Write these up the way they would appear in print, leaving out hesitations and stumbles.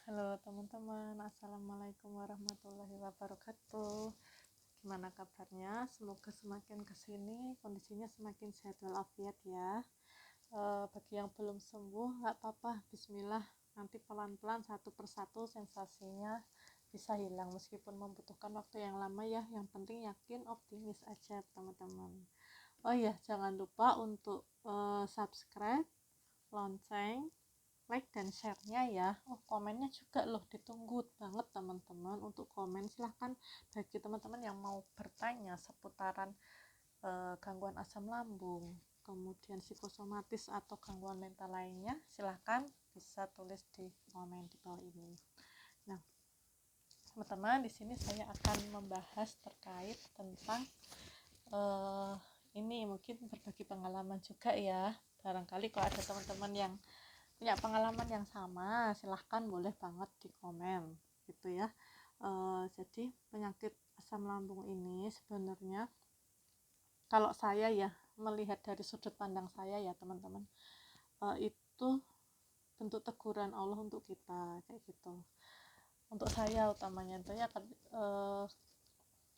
Halo teman-teman, Assalamualaikum warahmatullahi wabarakatuh. Gimana kabarnya? Semoga semakin kesini kondisinya semakin sehat walafiat ya. Bagi yang belum sembuh nggak apa-apa, Bismillah. Nanti pelan-pelan satu persatu sensasinya bisa hilang meskipun membutuhkan waktu yang lama ya. Yang penting yakin, optimis aja teman-teman. Oh iya, jangan lupa untuk subscribe, lonceng, like dan share-nya ya. Komennya juga loh ditunggu banget teman-teman. Untuk komen silahkan bagi teman-teman yang mau bertanya seputaran gangguan asam lambung, kemudian psikosomatis atau gangguan mental lainnya, silahkan bisa tulis di komen di bawah ini. Nah, teman-teman, di sini saya akan membahas terkait tentang ini mungkin berbagi pengalaman juga ya. Barangkali kalau ada teman-teman yang punya pengalaman yang sama, silahkan boleh banget di komen gitu ya. Jadi penyakit asam lambung ini sebenarnya kalau saya ya melihat dari sudut pandang saya ya teman-teman, itu bentuk teguran Allah untuk kita kayak gitu. Untuk saya utamanya itu ya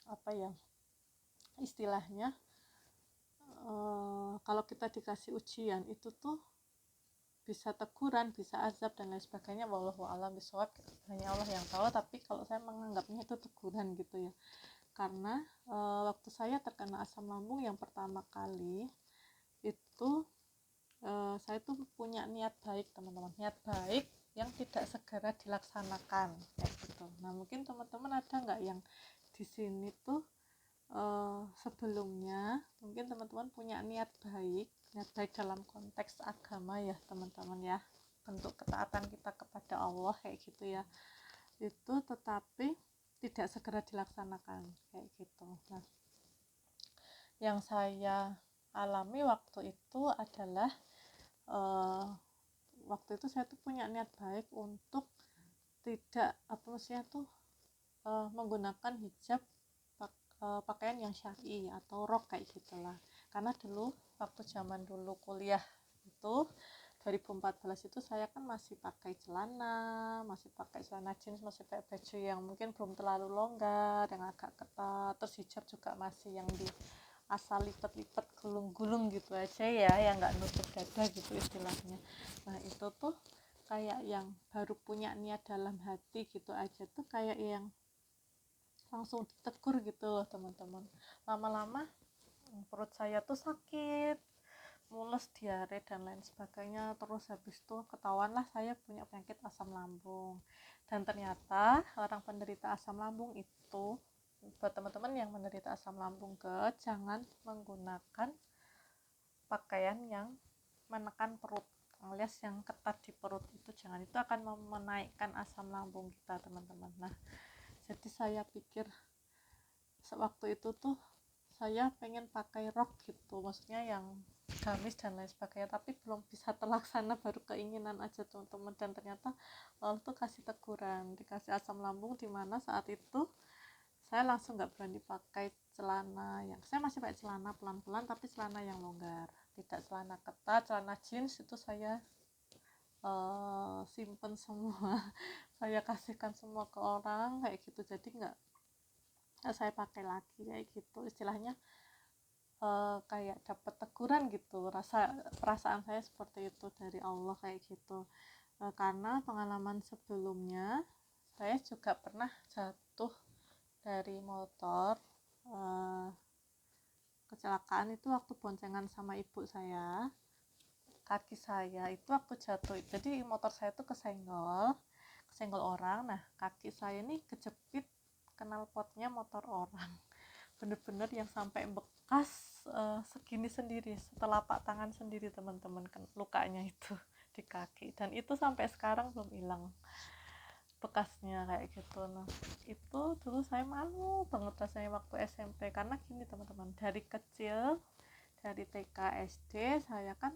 apa ya istilahnya, kalau kita dikasih ujian itu tuh bisa teguran, bisa azab dan lain sebagainya, wallahu a'lam bishawab, hanya Allah yang tahu. Tapi kalau saya menganggapnya itu teguran gitu ya, karena waktu saya terkena asam lambung yang pertama kali itu saya tuh punya niat baik teman-teman, niat baik yang tidak segera dilaksanakan kayak gitu. Nah mungkin teman-teman ada nggak yang di sini tuh sebelumnya mungkin teman-teman punya niat baik dalam konteks agama ya teman-teman ya, bentuk ketaatan kita kepada Allah kayak gitu ya, itu tetapi tidak segera dilaksanakan kayak gitu. Nah yang saya alami waktu itu adalah waktu itu saya tuh punya niat baik untuk tidak menggunakan hijab pakaian yang syar'i atau rok kayak gitulah. Karena dulu waktu zaman dulu kuliah itu 2014 itu saya kan masih pakai celana jeans, masih pakai baju yang mungkin belum terlalu longgar, yang agak ketat, terus hijab juga masih yang di asal lipat-lipat gulung-gulung gitu aja ya, yang nggak nutup dada gitu istilahnya. Nah itu tuh kayak yang baru punya niat dalam hati gitu aja tuh kayak yang langsung ditegur gitu loh teman-teman. Lama-lama perut saya tuh sakit, mules, diare dan lain sebagainya. Terus habis itu ketahuan lah saya punya penyakit asam lambung. Dan ternyata orang penderita asam lambung itu, buat teman-teman yang menderita asam lambung, jangan menggunakan pakaian yang menekan perut alias yang ketat di perut, itu jangan, itu akan menaikkan asam lambung kita teman-teman. Nah jadi saya pikir sewaktu itu tuh saya pengen pakai rok gitu, maksudnya yang gamis dan lain sebagainya, tapi belum bisa terlaksana, baru keinginan aja teman-teman. Dan ternyata Allah tuh kasih teguran, dikasih asam lambung, dimana saat itu saya langsung nggak berani pakai celana, yang saya masih pakai celana pelan-pelan tapi celana yang longgar, tidak celana ketat. Celana jeans itu saya simpen semua saya kasihkan semua ke orang kayak gitu, jadi nggak saya pakai lagi kayak gitu istilahnya. Kayak dapat teguran gitu, perasaan saya seperti itu dari Allah kayak gitu. Karena pengalaman sebelumnya saya juga pernah jatuh dari motor, kecelakaan itu waktu boncengan sama ibu saya. Kaki saya itu waktu jatuh, jadi motor saya tuh kesenggol orang. Nah kaki saya ini kejepit knalpotnya motor orang, bener-bener yang sampai bekas segini sendiri, setelapak tangan sendiri teman-teman, kan lukanya itu di kaki, dan itu sampai sekarang belum hilang bekasnya kayak gitu. Nah itu dulu saya malu banget rasanya waktu SMP, karena gini teman-teman, dari kecil, dari TK SD saya kan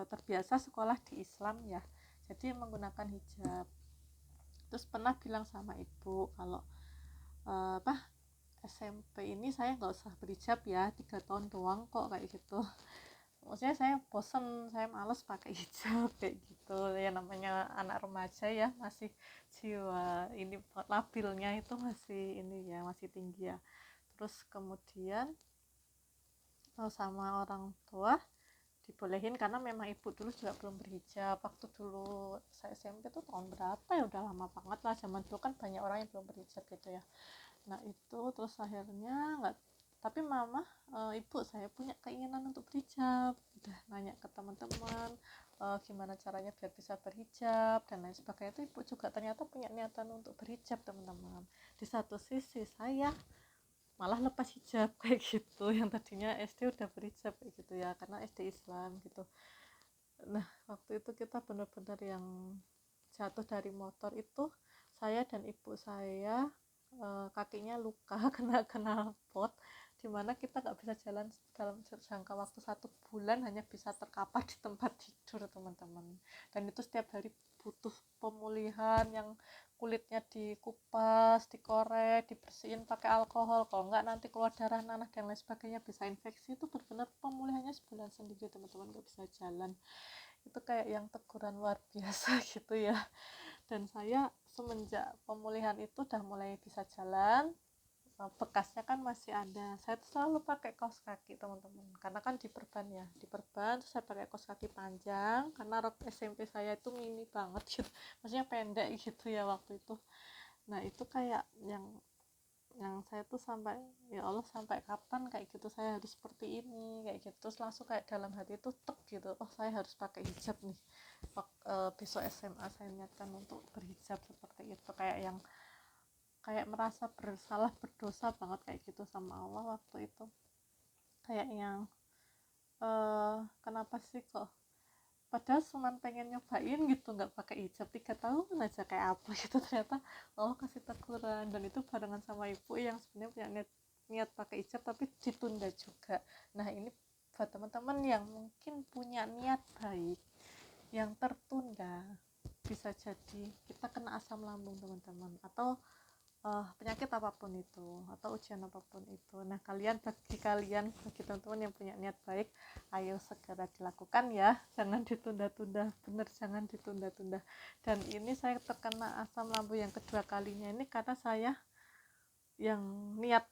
terbiasa sekolah di Islam ya, jadi menggunakan hijab. Terus pernah bilang sama ibu kalau SMP ini saya nggak usah berhijab ya, 3 tahun doang kok kayak gitu. maksudnya saya bosen, saya males pakai hijab kayak gitu ya, namanya anak remaja ya, masih jiwa ini labilnya itu masih ini ya, masih tinggi ya. Terus kemudian sama orang tua dibolehin karena memang ibu dulu juga belum berhijab waktu dulu saya SMP tuh tahun berapa ya, udah lama banget lah, zaman dulu kan banyak orang yang belum berhijab gitu ya. Nah itu terus akhirnya nggak, tapi mama ibu saya punya keinginan untuk berhijab, udah nanya ke teman-teman gimana caranya biar bisa berhijab dan lain sebagainya. Itu ibu juga ternyata punya niatan untuk berhijab teman-teman. Di satu sisi saya malah lepas hijab kayak gitu, yang tadinya SD udah berhijab kayak gitu ya, karena SD Islam gitu. Nah waktu itu kita benar-benar yang jatuh dari motor itu, saya dan ibu saya kakinya luka kena knalpot, dimana kita nggak bisa jalan dalam jangka waktu 1 bulan, hanya bisa terkapar di tempat tidur teman-teman. Dan itu setiap hari butuh pemulihan, yang kulitnya dikupas, dikorek, dibersihin pakai alkohol, kalau nggak nanti keluar darah, nanah dan lain sebagainya, bisa infeksi. Itu benar-benar pemulihannya sebulan sendiri teman-teman, nggak bisa jalan. Itu kayak yang teguran luar biasa gitu ya. Dan saya semenjak pemulihan itu udah mulai bisa jalan, bekasnya kan masih ada. Saya tuh selalu pakai kaos kaki teman-teman, karena kan diperban ya, diperban terus saya pakai kaos kaki panjang karena rok SMP saya itu mini banget gitu, maksudnya pendek gitu ya waktu itu. Nah itu kayak yang saya tuh sampai, ya Allah sampai kapan kayak gitu saya harus seperti ini kayak gitu. Terus langsung kayak dalam hati itu tek gitu, oh saya harus pakai hijab nih. Besok SMA saya niatkan untuk berhijab seperti itu, kayak merasa bersalah, berdosa banget kayak gitu sama Allah waktu itu. Kayak yang kenapa sih kok, padahal cuma pengen nyobain gitu nggak pakai hijab 3 tahun aja kayak apa gitu, ternyata Allah kasih teguran. Dan itu barengan sama ibu yang sebenarnya punya niat pakai hijab tapi ditunda juga. Nah ini buat teman-teman yang mungkin punya niat baik yang tertunda, bisa jadi kita kena asam lambung teman-teman, atau penyakit apapun itu, atau ujian apapun itu. Nah bagi teman-teman yang punya niat baik, ayo segera dilakukan ya, jangan ditunda-tunda, bener jangan ditunda-tunda. Dan ini saya terkena asam lambung yang kedua kalinya ini karena saya yang niat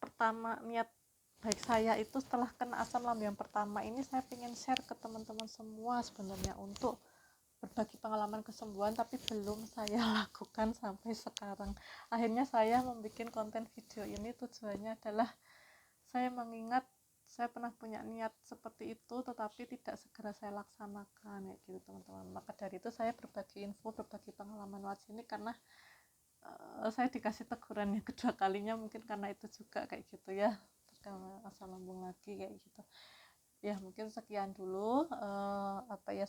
baik saya itu setelah kena asam lambung yang pertama ini, saya pengen share ke teman-teman semua sebenarnya untuk berbagi pengalaman kesembuhan, tapi belum saya lakukan sampai sekarang. Akhirnya saya membuat konten video ini tujuannya adalah saya mengingat saya pernah punya niat seperti itu tetapi tidak segera saya laksanakan kayak gitu teman-teman. Maka dari itu saya berbagi info, berbagi pengalaman lewat sini, karena saya dikasih teguran yang kedua kalinya, mungkin karena itu juga kayak gitu ya, karena asam lambung lagi kayak gitu ya. Mungkin sekian dulu,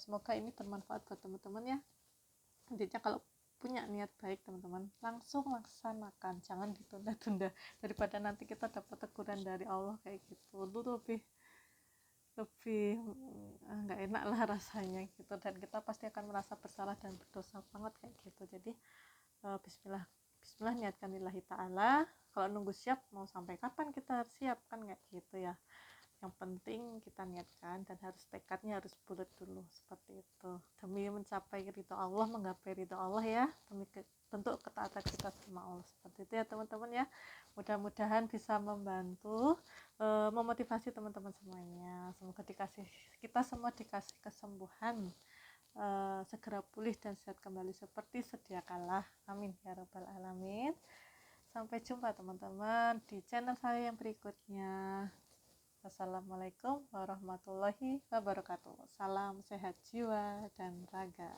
semoga ini bermanfaat buat teman-teman ya. Intinya kalau punya niat baik teman-teman, langsung laksanakan, jangan ditunda-tunda, daripada nanti kita dapat teguran dari Allah kayak gitu. Itu lebih nggak enak lah rasanya gitu, dan kita pasti akan merasa bersalah dan berdosa banget kayak gitu. Jadi bismillah, bismillah, niatkan lillahi ta'ala. Kalau nunggu siap mau sampai kapan kita harus siap kan kayak gitu ya. Yang penting kita niatkan, dan harus tekadnya harus bulat dulu seperti itu, demi mencapai ridho Allah, menggapai ridho Allah ya, demi bentuk ketaatan kita sama Allah seperti itu ya teman-teman ya. Mudah-mudahan bisa membantu, memotivasi teman-teman semuanya. Semoga kita semua dikasih kesembuhan, segera pulih dan sehat kembali seperti sedia kala, amin ya rabbal alamin. Sampai jumpa teman-teman di channel saya yang berikutnya. Wassalamualaikum warahmatullahi wabarakatuh. Salam sehat jiwa dan raga.